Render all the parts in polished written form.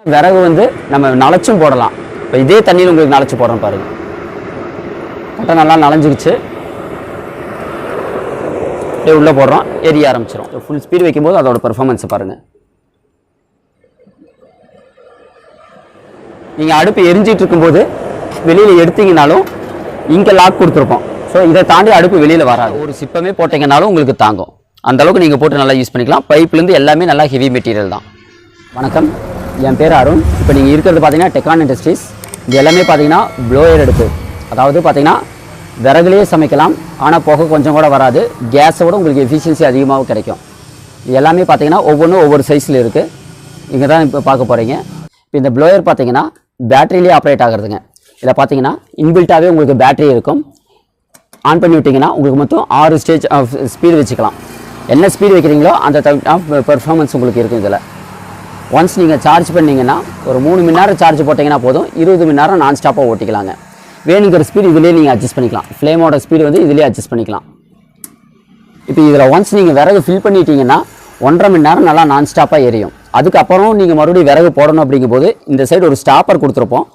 விறகு வந்து நம்ம நனைச்சும் போடலாம். இப்போ இதே தண்ணியில் உங்களுக்கு நனைச்சு போடுறோம் பாருங்க. கட்டை நல்லா நனைஞ்சிருச்சு. அப்படியே உள்ளே போடுறோம், எரிய ஆரம்பிச்சிடும். ஃபுல் ஸ்பீடு வைக்கும்போது அதோட பெர்ஃபார்மன்ஸை பாருங்கள். நீங்கள் அடுப்பு எரிஞ்சிட்டு இருக்கும்போது வெளியில் எடுத்தீங்கனாலும் இங்கே லாக் கொடுத்துருப்போம். ஸோ இதை தாண்டி அடுப்பு வெளியில் வராது. ஒரு சிப்பமே போட்டிங்கனாலும் உங்களுக்கு தாங்கும். அந்தளவுக்கு நீங்கள் போட்டு நல்லா யூஸ் பண்ணிக்கலாம். பைப்லேருந்து எல்லாமே நல்லா ஹெவி மெட்டீரியல் தான். வணக்கம், என் பேர் அருண். இப்போ நீங்கள் இருக்கிறது பார்த்தீங்கன்னா டெக்கான் இண்டஸ்ட்ரீஸ். இது எல்லாமே பார்த்தீங்கன்னா ப்ளோயர் அடுப்பு. அதாவது பார்த்தீங்கன்னா விறகுலேயே சமைக்கலாம், ஆனால் புகை கொஞ்சம் கூட வராது. கேஸோட உங்களுக்கு எஃபிஷியன்சி அதிகமாக கிடைக்கும். இது எல்லாமே பார்த்தீங்கன்னா ஒவ்வொன்றும் ஒவ்வொரு சைஸில் இருக்குது. நீங்கள் தான் இப்போ பார்க்க போகிறீங்க. இப்போ இந்த ப்ளோயர் பார்த்தீங்கன்னா பேட்டரியிலே ஆப்ரேட் ஆகிறதுங்க. இதில் பார்த்தீங்கன்னா இன்பில்ட்டாகவே உங்களுக்கு பேட்டரி இருக்கும். ஆன் பண்ணி விட்டிங்கன்னா உங்களுக்கு மொத்தம் 6 ஸ்டேஜ் ஆஃப் ஸ்பீடு வச்சுக்கலாம். என்ன ஸ்பீடு வைக்கிறீங்களோ அந்த டைப் ஆஃப் பெர்ஃபார்மன்ஸ் உங்களுக்கு இருக்கும். இதில் ஒன்ஸ் நீங்கள் சார்ஜ் பண்ணிங்கன்னா ஒரு 3 மணி நேரம் சார்ஜ் போட்டிங்கன்னா போதும், 20 மணி நேரம் நான் ஸ்டாப்பாக ஓட்டிக்கலாங்க. வேணுங்கிற ஸ்பீடு இதிலே நீங்கள் அட்ஜஸ்ட் பண்ணிக்கலாம். ஃப்ளேமோட ஸ்பீடு வந்து இதிலே அட்ஜஸ்ட் பண்ணிக்கலாம். இப்போ இதில் ஒன்ஸ் நீங்கள் விறகு ஃபில் பண்ணிட்டீங்கன்னா 1.5 மணி நேரம் நல்லா நான் ஸ்டாப்பாக எரியும். அதுக்கப்புறம் நீங்கள் மறுபடியும் விறகு போடணும் அப்படிங்கும்போது இந்த சைடு ஒரு ஸ்டாப்பர் கொடுத்துருப்போம்.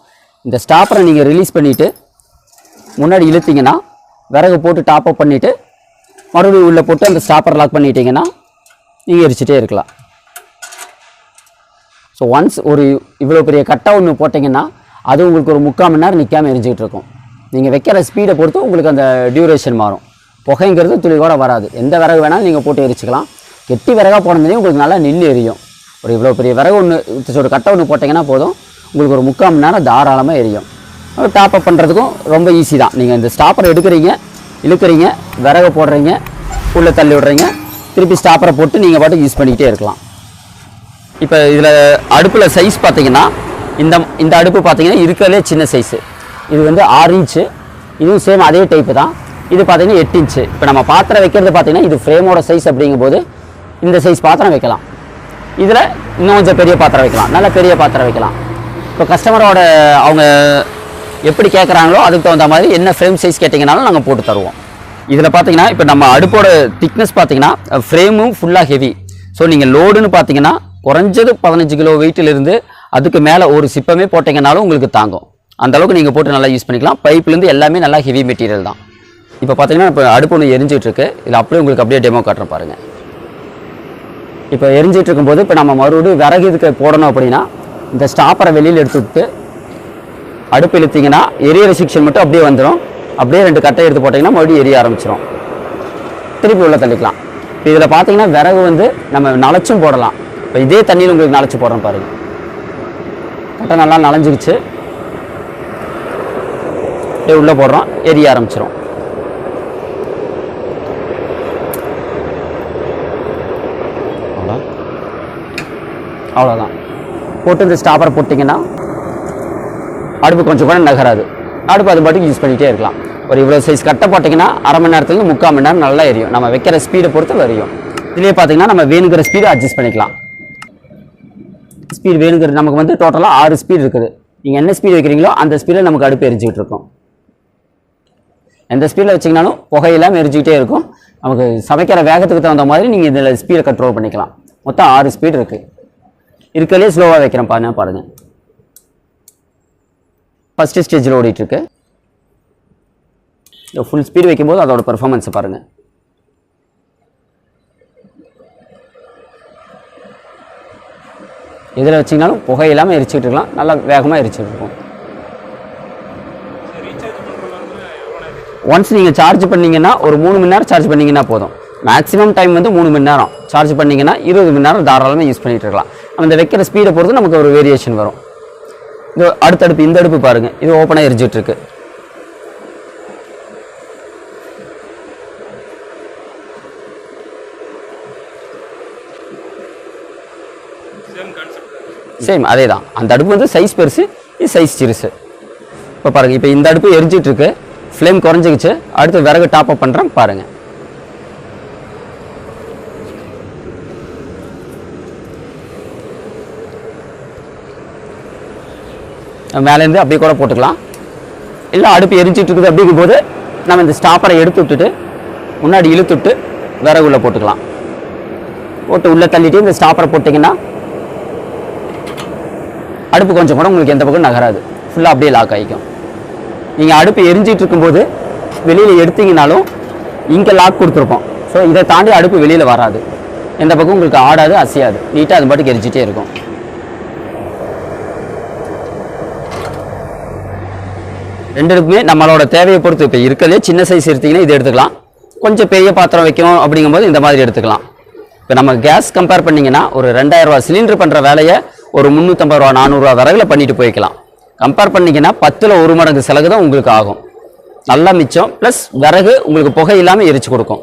இந்த ஸ்டாப்பரை நீங்கள் ரிலீஸ் பண்ணிவிட்டு முன்னாடி இழுத்தீங்கன்னா விறகு போட்டு டாப் அப் பண்ணிவிட்டு மறுபடியும் உள்ளே போட்டு அந்த ஸ்டாப்பர் லாக் பண்ணிட்டீங்கன்னா நீங்கள் எரிச்சிட்டே இருக்கலாம். ஸோ ஒன்ஸ் ஒரு இவ்வளோ பெரிய கட்டை ஒன்று போட்டிங்கன்னா அது உங்களுக்கு ஒரு 3/4 மணி நேரம் நிற்காமல் எரிஞ்சிக்கிட்டு இருக்கும். நீங்கள் வைக்கிற ஸ்பீடை பொறுத்து உங்களுக்கு அந்த டியூரேஷன் மாறும். புகைங்கிறது துளி கூட வராது. எந்த விறகு வேணாலும் நீங்கள் போட்டு எரிச்சிக்கலாம். கெட்டி விறகாக போனதுலேயும் உங்களுக்கு நல்லா நின்று எரியும். ஒரு இவ்வளோ பெரிய விறகு ஒன்று ஒரு கட்டை ஒன்று போட்டிங்கன்னா போதும், உங்களுக்கு ஒரு 3/4 மணி நேரம் தாராளமாக எரியும். டாப் அப் பண்ணுறதுக்கும் ரொம்ப ஈஸி தான். நீங்கள் இந்த ஸ்டாப்பரை எடுக்கிறீங்க, இழுக்கிறீங்க, விறகு போடுறீங்க, உள்ளே தள்ளி விடுறீங்க, திருப்பி ஸ்டாப்பரை போட்டு நீங்கள் பாட்டுக்கு யூஸ் பண்ணிக்கிட்டே இருக்கலாம். இப்போ இதில் அடுப்பில் சைஸ் பார்த்தீங்கன்னா இந்த அடுப்பு பார்த்தீங்கன்னா இருக்கிறதுலே சின்ன சைஸு. இது வந்து 6 இன்ச்சு. இதுவும் சேம் அதே டைப்பு தான். இது பார்த்தீங்கன்னா 8 இன்ச்சு. இப்போ நம்ம பாத்திரம் வைக்கிறது பார்த்தீங்கன்னா இது ஃப்ரேமோட சைஸ் அப்படிங்கும்போது இந்த சைஸ் பாத்திரம் வைக்கலாம். இதில் இன்னும் கொஞ்சம் பெரிய பாத்திரம் வைக்கலாம், நல்ல பெரிய பாத்திரம் வைக்கலாம். இப்போ கஸ்டமரோட அவங்க எப்படி கேட்குறாங்களோ அதுக்கு தகுந்த மாதிரி என்ன ஃப்ரேம் சைஸ் கேட்டிங்கனாலும் நாங்கள் போட்டு தருவோம். இதில் பார்த்தீங்கன்னா இப்போ நம்ம அடுப்போட திக்னஸ் பார்த்தீங்கன்னா ஃப்ரேமும் ஃபுல்லாக ஹெவி. ஸோ நீங்கள் லோடுன்னு பார்த்தீங்கன்னா குறைஞ்சது 15 கிலோ வெயிட்டிலிருந்து அதுக்கு மேலே ஒரு சிப்பமே போட்டிங்கனாலும் உங்களுக்கு தாங்கும். அந்தளவுக்கு நீங்கள் போட்டு நல்லா யூஸ் பண்ணிக்கலாம். பைப்லேருந்து எல்லாமே நல்லா ஹெவி மெட்டீரியல் தான். இப்போ பார்த்தீங்கன்னா இப்போ அடுப்பு ஒன்று எரிஞ்சிட்டு இருக்கு. இதில் அப்படியே டெமோ காட்டுறேன் பாருங்கள். இப்போ எரிஞ்சிட்டு இருக்கும்போது இப்போ நம்ம மறுபடியும் விறகு இதுக்கு போடணும் அப்படின்னா இந்த ஸ்டாப்பரை வெளியில் எடுத்துவிட்டு அடுப்பு இழுத்தீங்கன்னா எரிய ரெஸ்ட்ரிக்ஷன் மட்டும் அப்படியே வந்துடும். அப்படியே 2 கட்டை எடுத்து போட்டிங்கன்னா மறுபடியும் எரிய ஆரம்பிச்சிடும். திருப்பி உள்ள தள்ளிக்கலாம். இப்போ இதில் பார்த்தீங்கன்னா விறகு வந்து நம்ம நனைச்சும் போடலாம். இப்போ இதே தண்ணியில் உங்களுக்கு நனைச்சு போடுறோம் பாருங்கள். கட்டை நல்லா நனைஞ்சிருச்சு. அப்படியே உள்ளே போடுறோம், எரிய ஆரம்பிச்சிடும். அவ்வளோதான். போட்டு இந்த ஸ்டாப்பரை போட்டிங்கன்னா அடுப்பு கொஞ்சம் கூட நகராது. அடுப்பு அது பாட்டுக்கு யூஸ் பண்ணிகிட்டே இருக்கலாம். ஒரு இவ்வளோ சைஸ் கட்டை போட்டிங்கன்னா 1/2 மணி நேரத்துலேருந்து 3/4 மணி நேரம் நல்லா எரியும். நம்ம வைக்கிற ஸ்பீடை பொறுத்து வரையும். இதுலேயே பார்த்தீங்கன்னா நம்ம வேணுங்கிற ஸ்பீடை அட்ஜஸ்ட் பண்ணிக்கலாம். ஸ்பீடு வேணுங்கிறது நமக்கு வந்து டோட்டலாக 6 ஸ்பீடு இருக்குது. நீங்கள் என்ன ஸ்பீடு வைக்கிறீங்களோ அந்த ஸ்பீடில் நமக்கு அடுப்பு எரிஞ்சிக்கிட்டு இருக்கும். எந்த ஸ்பீடில் வச்சிங்கனாலும் புகையெல்லாம் எரிஞ்சிக்கிட்டே இருக்கும். நமக்கு சமைக்கிற வேகத்துக்கு தகுந்த மாதிரி நீங்கள் இதில் ஸ்பீடை கண்ட்ரோல் பண்ணிக்கலாம். மொத்தம் 6 ஸ்பீடு இருக்குது. இருக்கிறதே ஸ்லோவாக வைக்கிறேன் பாருங்கள். ஃபஸ்ட்டு ஸ்டேஜில் ஓடிட்டுருக்கு. ஃபுல் ஸ்பீடு வைக்கும்போது அதோட பெர்ஃபார்மன்ஸை பாருங்கள். இதில் வச்சிங்கனாலும் புகை இல்லாமல் எரிச்சிக்கிட்டு இருக்கலாம். நல்லா வேகமாக எரிச்சிட்டு இருக்கும். ஒன்ஸ் நீங்கள் சார்ஜ் பண்ணிங்கன்னா ஒரு 3 மணி நேரம் சார்ஜ் பண்ணிங்கன்னா போதும். மேக்ஸிமம் டைம் வந்து 3 மணி நேரம் சார்ஜ் பண்ணிங்கன்னா 20 மணி நேரம் தாராளமாக யூஸ் பண்ணிகிட்டு இருக்கலாம். அந்த வைக்கிற ஸ்பீடை பொறுத்து நமக்கு ஒரு வேரியேஷன் வரும். இது அடுத்தடுப்பு இந்த அடுப்பு பாருங்கள், இது ஓப்பனாக எரிஞ்சிட்டு இருக்கு. சேம் அதே தான். அந்த அடுப்பு வந்து சைஸ் பெருசு, இது சைஸ் சிறுசு. இப்போ பாருங்கள், இப்போ இந்த அடுப்பு எரிஞ்சிட்டு இருக்கு. ஃப்ளேம் குறைஞ்சிக்கிச்சு. அடுத்து விறகு டாப் அப் பண்ணுறேன் பாருங்கள். மேலேருந்து அப்படியே கூட போட்டுக்கலாம். இல்லை அடுப்பு எரிஞ்சிட்டு இருக்குது அப்படிங்கும் போது நம்ம இந்த ஸ்டாப்பரை எடுத்து விட்டுட்டு முன்னாடி இழுத்துட்டு விறகு உள்ளே போட்டுக்கலாம். போட்டு உள்ளே தள்ளிட்டு இந்த ஸ்டாப்பரை போட்டிங்கன்னா அடுப்பு கொஞ்சம் கூட உங்களுக்கு எந்த பக்கம் நகராது, ஃபுல்லாக அப்படியே லாக் ஆகிக்கும். நீங்கள் அடுப்பு எரிஞ்சிட்டு இருக்கும்போது வெளியில் எடுத்தீங்கனாலும் இங்கே லாக் கொடுத்துருப்போம். ஸோ இதை தாண்டி அடுப்பு வெளியில் வராது, எந்த பக்கம் உங்களுக்கு ஆடாது அசையாது, நீட்டாக அது பாட்டுக்கு எரிஞ்சிட்டே இருக்கும். ரெண்டு அடுப்புமே நம்மளோட தேவையை பொறுத்து, இப்போ இருக்கிறதே சின்ன சைஸ் எடுத்திங்கன்னா இது எடுத்துக்கலாம், கொஞ்சம் பெரிய பாத்திரம் வைக்கணும் அப்படிங்கும்போது இந்த மாதிரி எடுத்துக்கலாம். இப்போ நம்ம கேஸ் கம்பேர் பண்ணிங்கன்னா ஒரு 2000 ரூபா சிலிண்டர் பண்ணுற வேலையை ஒரு 350 ரூபா 400 ரூபா விறகுல பண்ணிட்டு போய்க்கலாம். கம்பேர் பண்ணிங்கன்னா 10ல் 1 மடங்கு செலவு தான் உங்களுக்கு ஆகும். நல்லா மிச்சம், ப்ளஸ் விறகு உங்களுக்கு புகை இல்லாமல் எரிச்சு கொடுக்கும்.